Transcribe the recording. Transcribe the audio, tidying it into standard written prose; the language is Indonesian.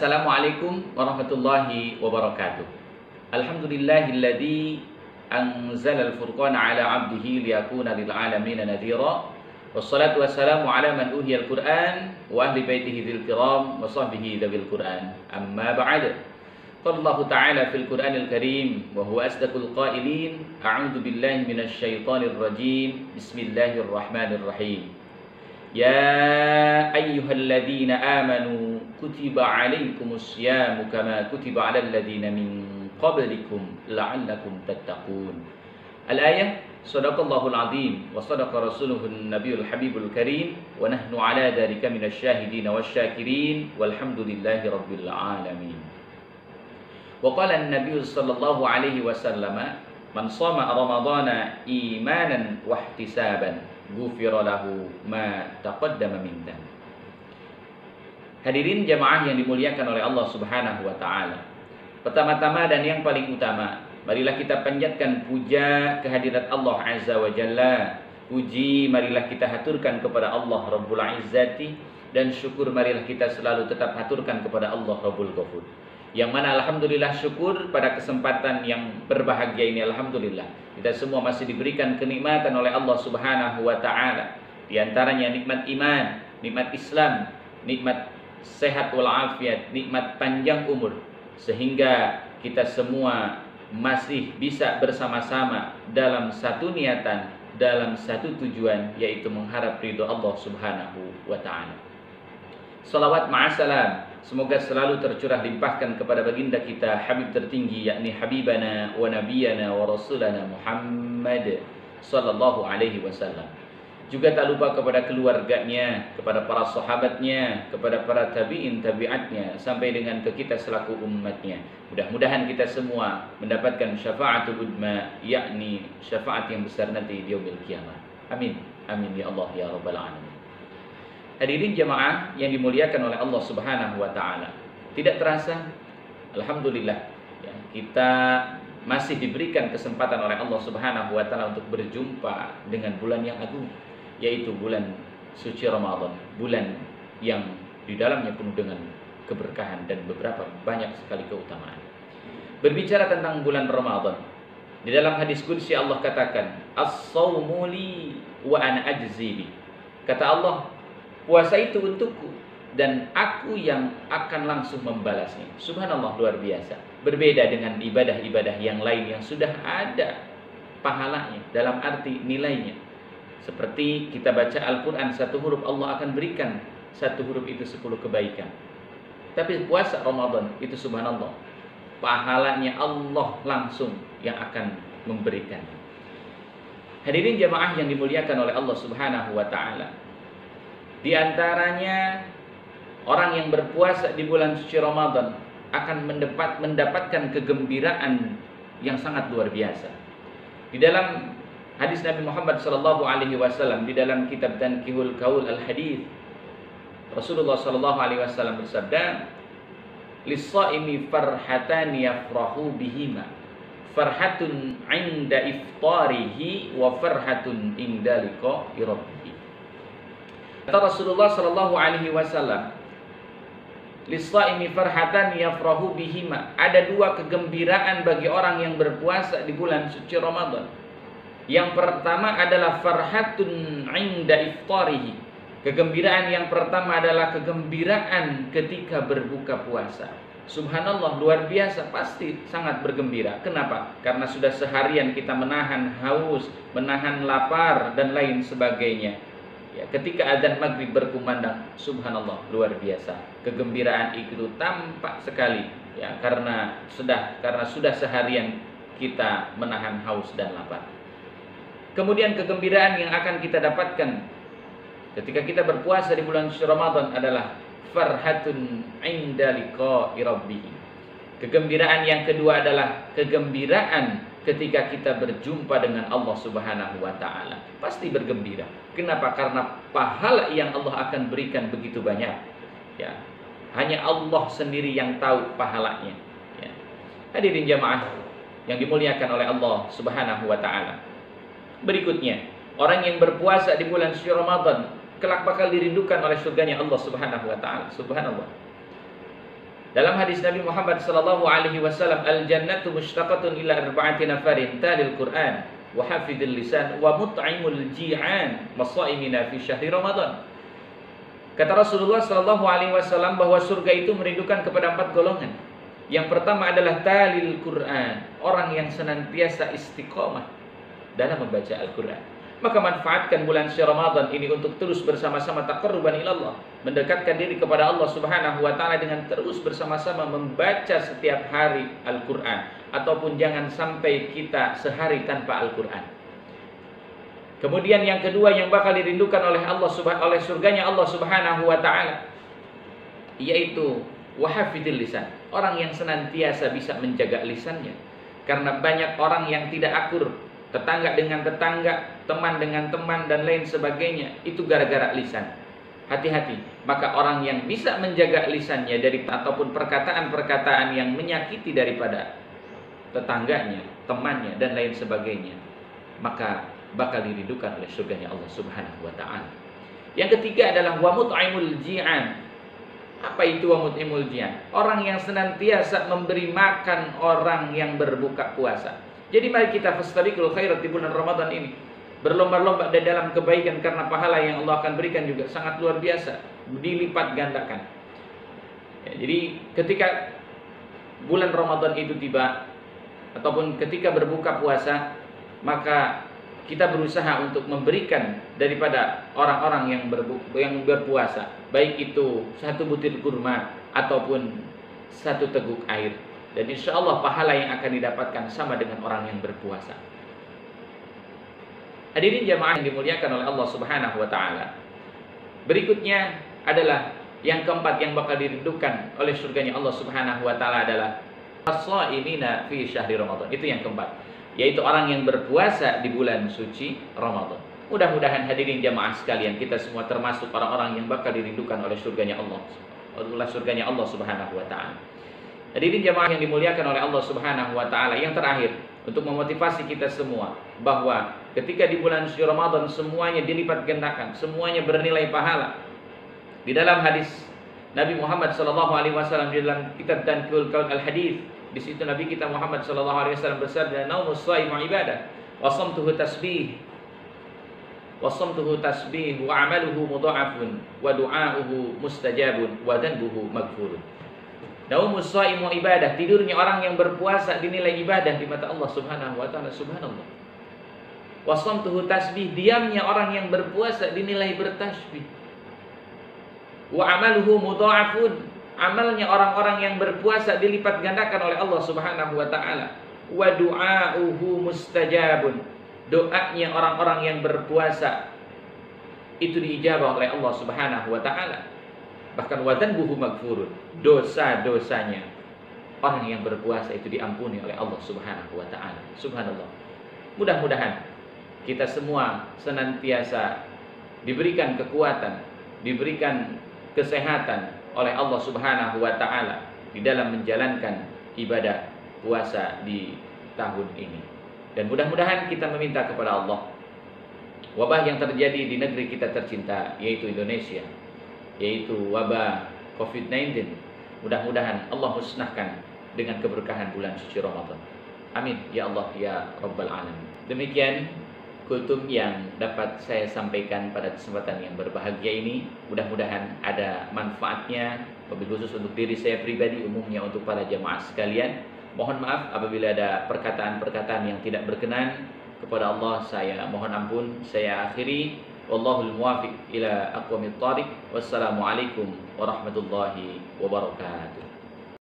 Assalamualaikum warahmatullahi wabarakatuh. Alhamdulillahilladzi anzalal furqana ala 'abdihi liyakuna lil 'alamin nadhira. Wassalatu wassalamu ala man uhiyal Qur'an wa ahli baitihi dzil kiram wa sahbihi dzil Qur'an. Amma ba'd. Qala Allah Ta'ala fil Qur'anil Karim wa huwa asdaqul qailin. A'udzu billahi minasy syaithanir rajim. Bismillahirrahmanirrahim. Ya ayyuhalladzina amanu kutiba alaikumus syamu kama kutiba alal ladzina min qablikum la'allakum tattaqun. Al-ayah, sadaqallahul azim wa sadaqa rasuluhun nabiyul habibul karim wa nahnu ala dzalika minasy syahidin wasyakirin walhamdulillahi rabbil alamin. Wa qala an-nabiy sallallahu alaihi wasallam man shama ramadhana imanan wa ihtisaban ghufira lahu ma taqaddama min dhanbi. Hadirin jamaah yang dimuliakan oleh Allah Subhanahu wa taala. Pertama-tama dan yang paling utama, marilah kita panjatkan puja kehadirat Allah Azza wa Jalla. Puji marilah kita haturkan kepada Allah Rabbul Izzati, dan syukur marilah kita selalu tetap haturkan kepada Allah Rabbul Ghafur. Yang mana alhamdulillah syukur pada kesempatan yang berbahagia ini, alhamdulillah kita semua masih diberikan kenikmatan oleh Allah Subhanahu wa taala. Di antaranya nikmat iman, nikmat Islam, nikmat sehat wal afiat, nikmat panjang umur, sehingga kita semua masih bisa bersama-sama dalam satu niatan, dalam satu tujuan, yaitu mengharap ridho Allah Subhanahu wa taala. Salawat ma'asalam semoga selalu tercurah limpahkan kepada baginda kita Habib tertinggi, yakni Habibana wa Nabiyana wa Rasulana Muhammad sallallahu alaihi wasallam. Juga tak lupa kepada keluarganya, kepada para sahabatnya, kepada para tabi'in tabi'atnya, sampai dengan ke kita selaku umatnya. Mudah-mudahan kita semua mendapatkan syafa'atul udma, yakni syafaat yang besar nanti di yaumil qiyamah. Amin. Amin ya Allah ya rabbal alamin. Hadirin jamaah yang dimuliakan oleh Allah Subhanahu wa taala. Tidak terasa, alhamdulillah ya, kita masih diberikan kesempatan oleh Allah Subhanahu wa taala untuk berjumpa dengan bulan yang agung, yaitu bulan suci Ramadan, bulan yang di dalamnya penuh dengan keberkahan dan beberapa banyak sekali keutamaan. Berbicara tentang bulan Ramadan, di dalam hadis qudsi Allah katakan, "As-shaumu li wa ana ajzi bi." Kata Allah, puasa itu untukku dan aku yang akan langsung membalasnya. Subhanallah, luar biasa. Berbeda dengan ibadah-ibadah yang lain yang sudah ada pahalanya, dalam arti nilainya. Seperti kita baca Al-Quran, satu huruf Allah akan berikan satu huruf itu 10 kebaikan. Tapi puasa Ramadan itu subhanallah, pahalanya Allah langsung yang akan memberikan. Hadirin jamaah yang dimuliakan oleh Allah Subhanahu wa taala. Di antaranya orang yang berpuasa di bulan suci Ramadan akan mendapatkan kegembiraan yang sangat luar biasa. Di dalam hadis Nabi Muhammad sallallahu alaihi wasallam, di dalam kitab Tanqihul Qaul al-Hadits, Rasulullah sallallahu alaihi wasallam bersabda, "Lis-shaimi farhatan yafrahu bihima. Farhatun 'inda iftarihi wa farhatun 'inda liqa'i rabbih." Kata Rasulullah sallallahu alaihi wasallam, "Lis-shaimi farhatan yafrahu bihima." Ada dua kegembiraan bagi orang yang berpuasa di bulan suci Ramadan. Yang pertama adalah farhatun 'inda iftarihi. Kegembiraan yang pertama adalah kegembiraan ketika berbuka puasa. Subhanallah, luar biasa, pasti sangat bergembira. Kenapa? Karena sudah seharian kita menahan haus, menahan lapar dan lain sebagainya. Ya, ketika adzan maghrib berkumandang, subhanallah, luar biasa. Kegembiraan itu tampak sekali, ya, karena sudah seharian kita menahan haus dan lapar. Kemudian kegembiraan yang akan kita dapatkan ketika kita berpuasa di bulan suci Ramadan adalah farhatun 'inda liqa'i rabbih. Kegembiraan yang kedua adalah kegembiraan ketika kita berjumpa dengan Allah Subhanahu wa taala. Pasti bergembira. Kenapa? Karena pahala yang Allah akan berikan begitu banyak. Ya. Hanya Allah sendiri yang tahu pahalanya. Ya. Hadirin jamaah yang dimuliakan oleh Allah Subhanahu wa taala. Berikutnya, orang yang berpuasa di bulan suci Ramadan, 'kelak bakal dirindukan oleh surganya Allah Subhanahu wa taala. Subhanallah. Dalam hadis Nabi Muhammad sallallahu alaihi wasallam, al-jannatu mushtaqatun ila arba'ati nafarin talil Qur'an wa hafidhil lisan wa mut'imul ji'an masaimina fi syahri Ramadan. Kata Rasulullah sallallahu alaihi wasallam bahwa surga itu merindukan kepada 4 golongan. Yang pertama adalah talil Qur'an, orang yang senantiasa istiqomah dalam membaca Al-Qur'an. Maka manfaatkan bulan suci Ramadan ini untuk terus bersama-sama taqarruban ilallah, mendekatkan diri kepada Allah Subhanahu wa taala dengan terus bersama-sama membaca setiap hari Al-Qur'an, ataupun jangan sampai kita sehari tanpa Al-Qur'an. Kemudian yang kedua yang bakal dirindukan oleh Allah oleh surganya Allah Subhanahu wa taala, yaitu wahafidil lisan, orang yang senantiasa bisa menjaga lisannya. Karena banyak orang yang tidak akur, tetangga dengan tetangga, teman dengan teman, dan lain sebagainya, itu gara-gara lisan. Hati-hati, maka orang yang bisa menjaga lisannya dari ataupun perkataan-perkataan yang menyakiti daripada tetangganya, temannya, dan lain sebagainya, maka bakal dirindukan oleh surganya Allah Subhanahu wa taala. Yang ketiga adalah wa mut'imul ji'an. Apa itu wa mut'imul ji'an? Orang yang senantiasa memberi makan orang yang berbuka puasa. Jadi mari kita fastabiqul khairat di bulan Ramadan ini, berlomba-lomba dalam kebaikan, karena pahala yang Allah akan berikan juga sangat luar biasa, dilipat gandakan. Ya, jadi ketika bulan Ramadan itu tiba, ataupun ketika berbuka puasa, maka kita berusaha untuk memberikan daripada orang-orang yang berpuasa, baik itu 1 butir kurma ataupun 1 teguk air. Dan insya Allah pahala yang akan didapatkan sama dengan orang yang berpuasa. Hadirin jamaah yang dimuliakan oleh Allah Subhanahu wa taala. Berikutnya adalah yang keempat yang bakal dirindukan oleh surganya Allah Subhanahu wa taala adalah as-shaimina fi syahri Ramadan. Itu yang keempat, yaitu orang yang berpuasa di bulan suci Ramadan. Mudah-mudahan hadirin jamaah sekalian, kita semua termasuk orang-orang yang bakal dirindukan oleh surganya Allah Subhanahu wa taala. Hadirin jamaah yang dimuliakan oleh Allah Subhanahu wa taala, yang terakhir untuk memotivasi kita semua bahwa ketika di bulan suci Ramadan semuanya dilipat gandakan, semuanya bernilai pahala. Di dalam hadis Nabi Muhammad sallallahu alaihi wasallam, di dalam kitab Tanqul Qaul Al-Hadits, di situ Nabi kita Muhammad sallallahu alaihi wasallam bersabda, "Naumus shaimu ibadah, wa shamtuhu tasbih, wa amaluhu mudha'afun, wa du'auhu mustajabun, wa dhanbuhu maghfurun." Naumus shaimu ibadah, tidurnya orang yang berpuasa dinilai ibadah di mata Allah Subhanahu wa taala. Subhanallah. Wa shamtuhu tasbih, diamnya orang yang berpuasa dinilai bertasbih. Wa amaluhu mudha'afun, amalnya orang-orang yang berpuasa dilipat gandakan oleh Allah Subhanahu wa taala. Wa du'auhu mustajabun, doanya orang-orang yang berpuasa itu diijabah oleh Allah Subhanahu wa taala. Bahkan wadanbuhu magfurun, dosa-dosanya orang yang berpuasa itu diampuni oleh Allah Subhanahu wa taala. Subhanallah. Mudah-mudahan kita semua senantiasa diberikan kekuatan, diberikan kesehatan oleh Allah Subhanahu wa taala di dalam menjalankan ibadah puasa di tahun ini. Dan mudah-mudahan kita meminta kepada Allah, wabah yang terjadi di negeri kita tercinta yaitu Indonesia, yaitu wabah COVID-19, mudah-mudahan Allah musnahkan dengan keberkahan bulan suci Ramadan. Amin ya Allah ya Rabbal Alamin. Demikian kultum yang dapat saya sampaikan pada kesempatan yang berbahagia ini. Mudah-mudahan ada manfaatnya, wabil khusus untuk diri saya pribadi, umumnya untuk para jamaah sekalian. Mohon maaf apabila ada perkataan-perkataan yang tidak berkenan. Kepada Allah saya mohon ampun. Saya akhiri. Wallahul muwafiq ila aqwamit thariq. Wassalamualaikum warahmatullahi wabarakatuh.